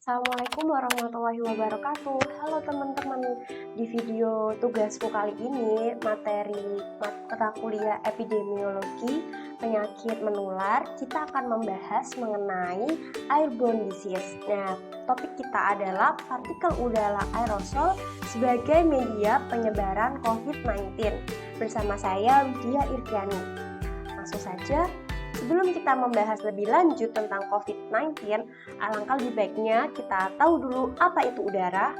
Assalamualaikum warahmatullahi wabarakatuh. Halo teman-teman, di video tugasku kali ini materi mata kuliah epidemiologi penyakit menular, kita akan membahas mengenai airborne disease. Nah, topik kita adalah partikel udara aerosol sebagai media penyebaran COVID-19. Bersama saya Widya Irviani. Langsung saja. Sebelum kita membahas lebih lanjut tentang COVID-19, alangkah lebih baiknya kita tahu dulu apa itu udara.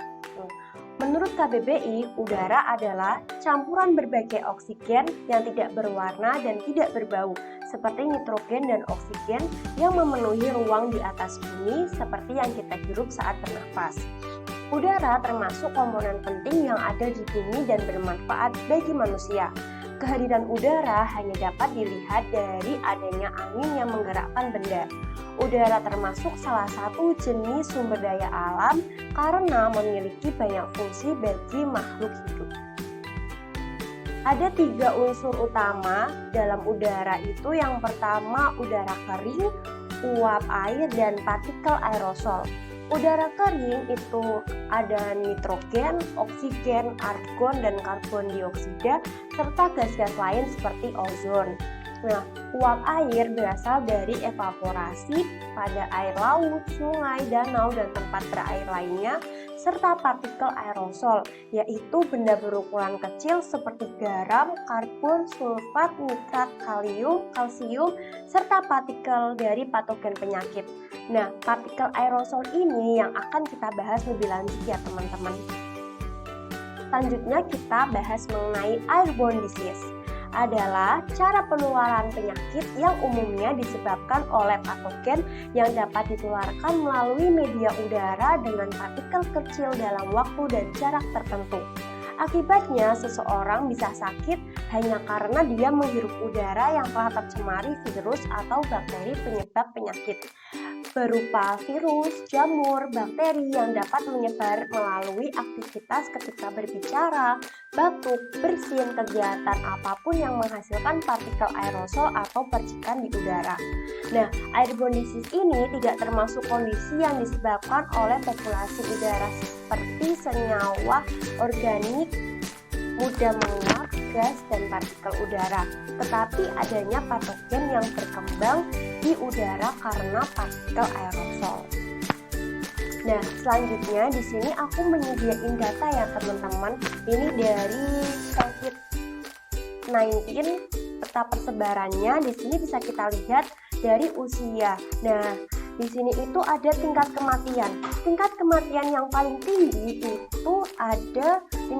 Menurut KBBI, udara adalah campuran berbagai oksigen yang tidak berwarna dan tidak berbau, seperti nitrogen dan oksigen yang memenuhi ruang di atas bumi seperti yang kita hirup saat bernafas. Udara termasuk komponen penting yang ada di bumi dan bermanfaat bagi manusia. Kehadiran udara hanya dapat dilihat dari adanya angin yang menggerakkan benda. Udara termasuk salah satu jenis sumber daya alam karena memiliki banyak fungsi bagi makhluk hidup. Ada 3 unsur utama dalam udara itu. Yang pertama udara kering, uap air, dan partikel aerosol. Udara kering itu ada nitrogen, oksigen, argon, dan karbon dioksida, serta gas-gas lain seperti ozon. Nah, uap air berasal dari evaporasi pada air laut, sungai, danau, dan tempat berair lainnya, serta partikel aerosol, yaitu benda berukuran kecil seperti garam, karbon, sulfat, nitrat, kalsium, serta partikel dari patogen penyakit. Nah, partikel aerosol ini yang akan kita bahas lebih lanjut ya teman-teman. Selanjutnya kita bahas mengenai airborne disease. Adalah cara penularan penyakit yang umumnya disebabkan oleh patogen yang dapat ditularkan melalui media udara dengan partikel kecil dalam waktu dan jarak tertentu. Akibatnya, seseorang bisa sakit hanya karena dia menghirup udara yang telah tercemari virus atau bakteri penyebab penyakit, berupa virus, jamur, bakteri yang dapat menyebar melalui aktivitas ketika berbicara, batuk, bersin, kegiatan apapun yang menghasilkan partikel aerosol atau percikan di udara. Nah, airborne disease ini tidak termasuk kondisi yang disebabkan oleh populasi udara seperti senyawa organik mudah menguap, gas, dan partikel udara, tetapi adanya patogen yang berkembang di udara karena partikel aerosol. Nah, selanjutnya di sini aku menyediakan data ya teman-teman. Ini dari COVID-19, peta persebarannya. Di sini bisa kita lihat dari usia. Nah, di sini itu ada tingkat kematian. Tingkat kematian yang paling tinggi itu ada 15%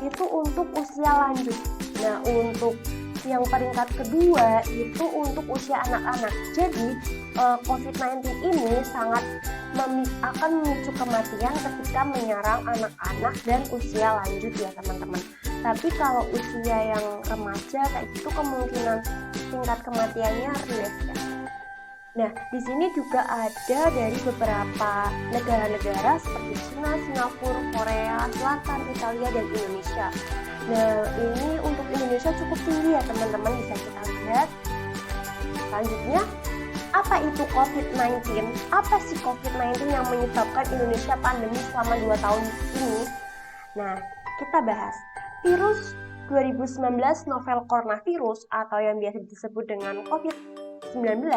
itu untuk usia lanjut. Nah, untuk yang peringkat kedua itu untuk usia anak-anak. Jadi COVID-19 ini sangat akan memicu kematian ketika menyerang anak-anak dan usia lanjut ya teman-teman. Tapi kalau usia yang remaja kayak gitu kemungkinan tingkat kematiannya rendah ya. Nah, di sini juga ada dari beberapa negara-negara seperti China, Singapura, Korea Selatan, Italia, dan Indonesia. Nah, ini untuk Indonesia cukup tinggi ya teman-teman, bisa kita lihat. Selanjutnya, apa itu COVID-19? Apa sih COVID-19 yang menyebabkan Indonesia pandemi selama 2 tahun ini? Nah, kita bahas. Virus 2019 novel coronavirus atau yang biasa disebut dengan COVID-19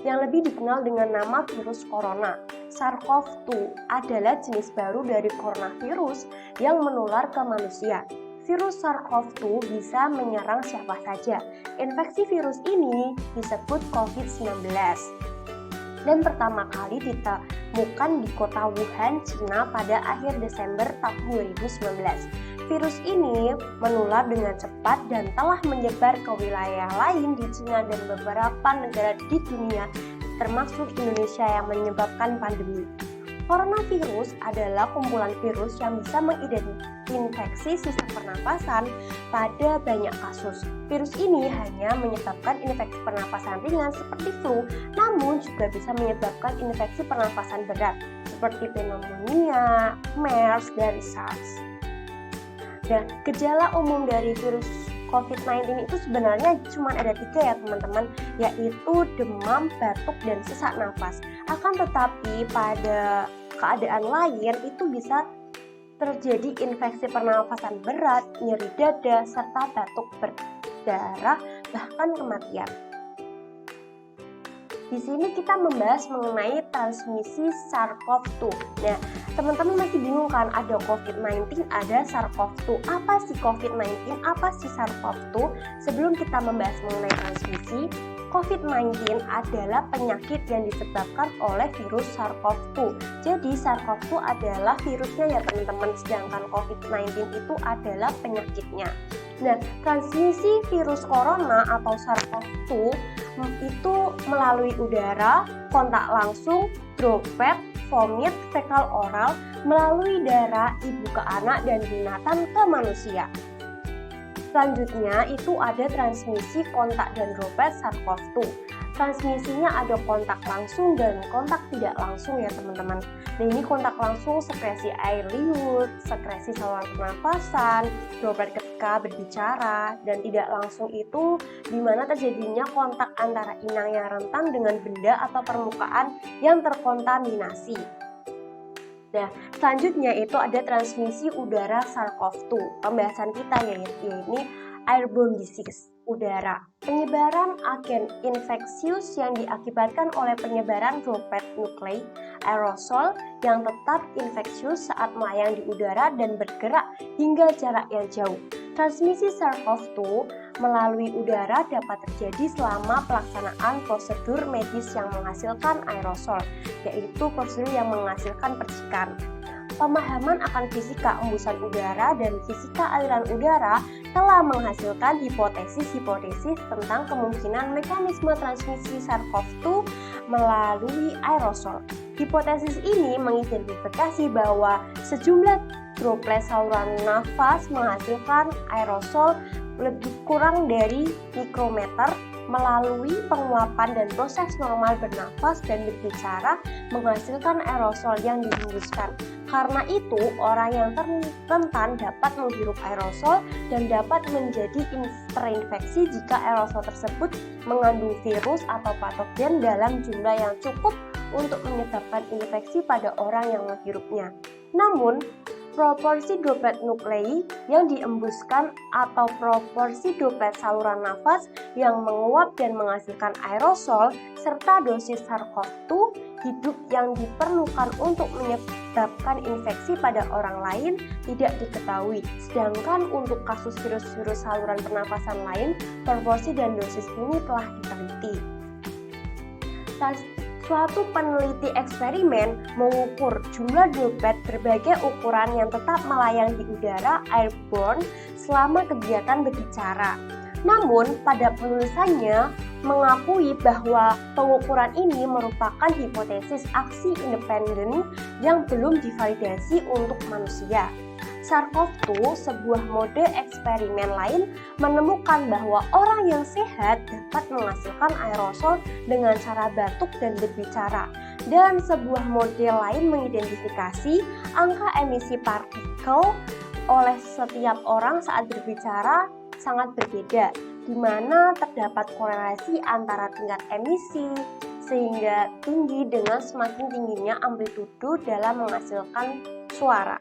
yang lebih dikenal dengan nama virus corona. SARS-CoV-2 adalah jenis baru dari coronavirus yang menular ke manusia. Virus SARS-CoV-2 bisa menyerang siapa saja. Infeksi virus ini disebut COVID-19 dan pertama kali ditemukan di kota Wuhan, Cina pada akhir Desember tahun 2019. Virus ini menular dengan cepat dan telah menyebar ke wilayah lain di Cina dan beberapa negara di dunia, termasuk Indonesia yang menyebabkan pandemi. Coronavirus adalah kumpulan virus yang bisa menginfeksi sistem pernapasan pada banyak kasus. Virus ini hanya menyebabkan infeksi pernapasan ringan seperti flu, namun juga bisa menyebabkan infeksi pernapasan berat seperti pneumonia, MERS, dan SARS. Nah, gejala umum dari virus COVID-19 itu sebenarnya cuma ada 3 ya teman-teman, yaitu demam, batuk, dan sesak nafas. Akan tetapi pada keadaan lain itu bisa terjadi infeksi pernafasan berat, nyeri dada, serta batuk berdarah, bahkan kematian. Di sini kita membahas mengenai transmisi SARS-CoV-2. Nah, teman-teman masih bingung kan, ada COVID-19, ada SARS-CoV-2. Apa sih COVID-19? Apa sih SARS-CoV-2? Sebelum kita membahas mengenai transmisi, COVID-19 adalah penyakit yang disebabkan oleh virus SARS-CoV-2. Jadi SARS-CoV-2 adalah virusnya ya teman-teman, sedangkan COVID-19 itu adalah penyakitnya. Nah, transmisi virus corona atau SARS-CoV-2 itu melalui udara, kontak langsung, droplet, vomit, fekal oral, melalui darah ibu ke anak dan binatang ke manusia. Selanjutnya itu ada transmisi kontak dan droplet SARS-CoV-2. Transmisinya ada kontak langsung dan kontak tidak langsung ya teman-teman. Nah, ini kontak langsung sekresi air liur, sekresi saluran pernafasan, droplet ketika berbicara, dan tidak langsung itu di mana terjadinya kontak antara inang yang rentan dengan benda atau permukaan yang terkontaminasi. Nah, selanjutnya itu ada transmisi udara SARS-CoV-2. Pembahasan kita yaitu airborne disease, udara. Penyebaran agen infeksius yang diakibatkan oleh penyebaran droplet nuklei aerosol yang tetap infeksius saat melayang di udara dan bergerak hingga jarak yang jauh. Transmisi SARS-CoV-2 melalui udara dapat terjadi selama pelaksanaan prosedur medis yang menghasilkan aerosol, yaitu prosedur yang menghasilkan percikan. Pemahaman akan fisika embusan udara dan fisika aliran udara telah menghasilkan hipotesis-hipotesis tentang kemungkinan mekanisme transmisi SARS-CoV-2 melalui aerosol. Hipotesis ini mengidentifikasi bahwa sejumlah droplet saluran nafas menghasilkan aerosol lebih kurang dari mikrometer melalui penguapan dan proses normal bernafas dan berbicara menghasilkan aerosol yang dihembuskan. Karena itu, orang yang rentan dapat menghirup aerosol dan dapat menjadi terinfeksi jika aerosol tersebut mengandung virus atau patogen dalam jumlah yang cukup untuk menyebabkan infeksi pada orang yang menghirupnya. Namun, proporsi droplet nuklei yang diembuskan atau proporsi droplet saluran nafas yang menguap dan menghasilkan aerosol serta dosis SARS-CoV-2 hidup yang diperlukan untuk menyebabkan infeksi pada orang lain tidak diketahui. Sedangkan untuk kasus virus-virus saluran pernafasan lain, proporsi dan dosis ini telah diteliti. Suatu peneliti eksperimen mengukur jumlah droplet berbagai ukuran yang tetap melayang di udara airborne selama kegiatan berbicara. Namun, pada penulisannya mengakui bahwa pengukuran ini merupakan hipotesis aksi independen yang belum divalidasi untuk manusia. SARS-CoV-2, sebuah mode eksperimen lain, menemukan bahwa orang yang sehat dapat menghasilkan aerosol dengan cara batuk dan berbicara. Dan sebuah model lain mengidentifikasi angka emisi partikel oleh setiap orang saat berbicara sangat berbeda, di mana terdapat korelasi antara tingkat emisi sehingga tinggi dengan semakin tingginya amplitudo dalam menghasilkan suara.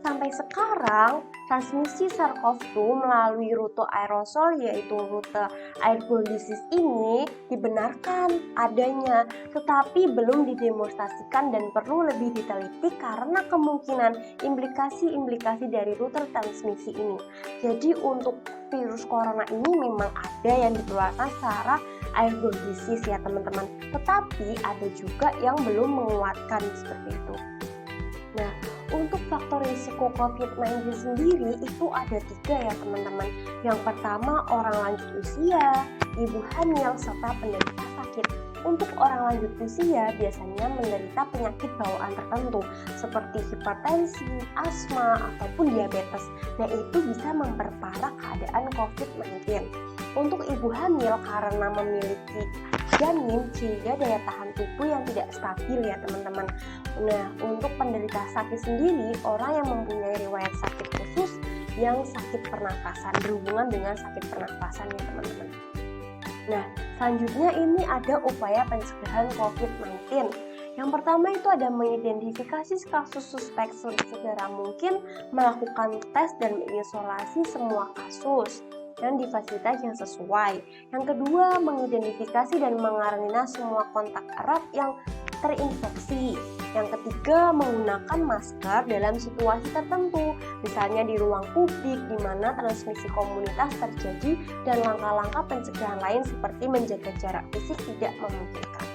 Sampai sekarang, transmisi SARS-CoV-2 melalui rute aerosol yaitu rute airborne disease ini dibenarkan adanya, tetapi belum didemonstrasikan dan perlu lebih diteliti karena kemungkinan implikasi-implikasi dari rute transmisi ini. Jadi untuk virus corona ini memang ada yang dikeluarkan secara airborne disease ya teman-teman, tetapi ada juga yang belum menguatkan seperti itu. Nah, untuk faktor risiko COVID-19 sendiri itu ada 3 ya teman-teman. Yang pertama, orang lanjut usia, ibu hamil, serta penderita sakit. Untuk orang lanjut usia biasanya menderita penyakit bawaan tertentu seperti hipertensi, asma, ataupun diabetes. Nah, itu bisa memperparah keadaan COVID-19. Untuk ibu hamil karena memiliki janin sehingga daya tahan tubuh yang tidak stabil ya teman-teman. Nah, untuk penderita sakit sendiri, orang yang mempunyai riwayat sakit khusus yang sakit pernafasan, berhubungan dengan sakit pernafasan ya teman-teman. Nah, selanjutnya ini ada upaya pencegahan COVID-19. Yang pertama itu ada mengidentifikasi kasus suspek segera mungkin, melakukan tes dan mengisolasi semua kasus dan di fasilitas yang sesuai. Yang kedua, mengidentifikasi dan mengarantina semua kontak erat yang terinfeksi. Yang ketiga, menggunakan masker dalam situasi tertentu, misalnya di ruang publik di mana transmisi komunitas terjadi, dan langkah-langkah pencegahan lain seperti menjaga jarak fisik tidak memungkinkan.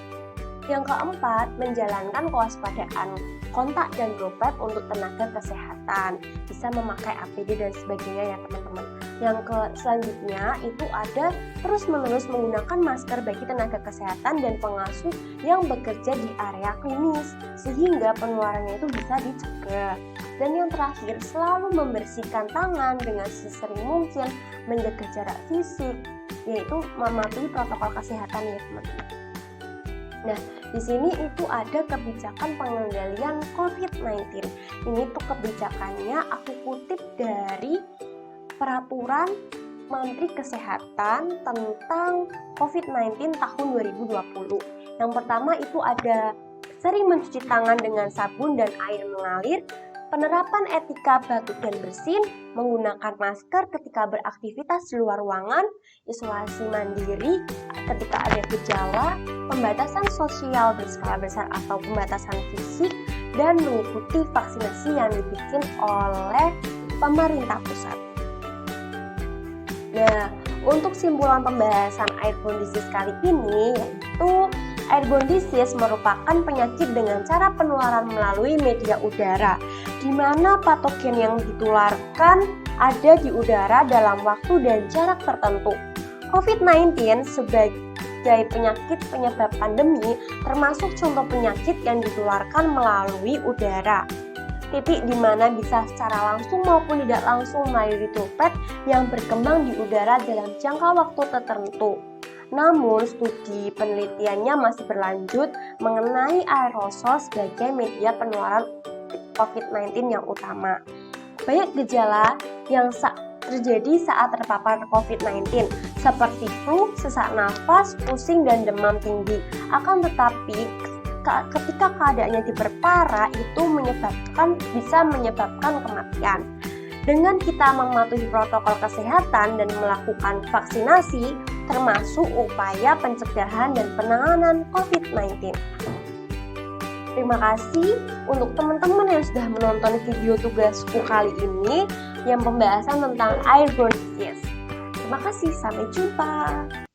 Yang keempat, menjalankan kewaspadaan kontak dan droplet untuk tenaga kesehatan, bisa memakai APD dan sebagainya ya teman-teman. Yang selanjutnya itu ada terus-menerus menggunakan masker bagi tenaga kesehatan dan pengasuh yang bekerja di area klinis, sehingga penularannya itu bisa dicegah. Dan yang terakhir, selalu membersihkan tangan dengan sesering mungkin, menjaga jarak fisik, yaitu mematuhi protokol kesehatan ya teman-teman. Nah, di sini itu ada kebijakan pengendalian COVID-19. Ini tuh kebijakannya aku kutip dari Peraturan Menteri Kesehatan tentang COVID-19 tahun 2020. Yang pertama itu ada sering mencuci tangan dengan sabun dan air mengalir, penerapan etika batuk dan bersin, menggunakan masker ketika beraktivitas di luar ruangan, isolasi mandiri ketika ada gejala, pembatasan sosial berskala besar atau pembatasan fisik, dan mengikuti vaksinasi yang dibikin oleh pemerintah pusat. Nah, untuk simpulan pembahasan airborne disease kali ini yaitu airborne disease merupakan penyakit dengan cara penularan melalui media udara, di mana patogen yang ditularkan ada di udara dalam waktu dan jarak tertentu. COVID-19 sebagai penyakit penyebab pandemi termasuk contoh penyakit yang ditularkan melalui udara. Titik di mana bisa secara langsung maupun tidak langsung melalui droplet yang berkembang di udara dalam jangka waktu tertentu. Namun, studi penelitiannya masih berlanjut mengenai aerosol sebagai media penularan COVID-19 yang utama. Banyak gejala yang terjadi saat terpapar COVID-19, seperti flu, sesak nafas, pusing, dan demam tinggi. Akan tetapi, ketika keadaannya diperparah itu bisa menyebabkan kematian. Dengan kita mematuhi protokol kesehatan dan melakukan vaksinasi, termasuk upaya pencegahan dan penanganan COVID-19. Terima kasih untuk teman-teman yang sudah menonton video tugasku kali ini yang pembahasan tentang airborne disease. Terima kasih, sampai jumpa.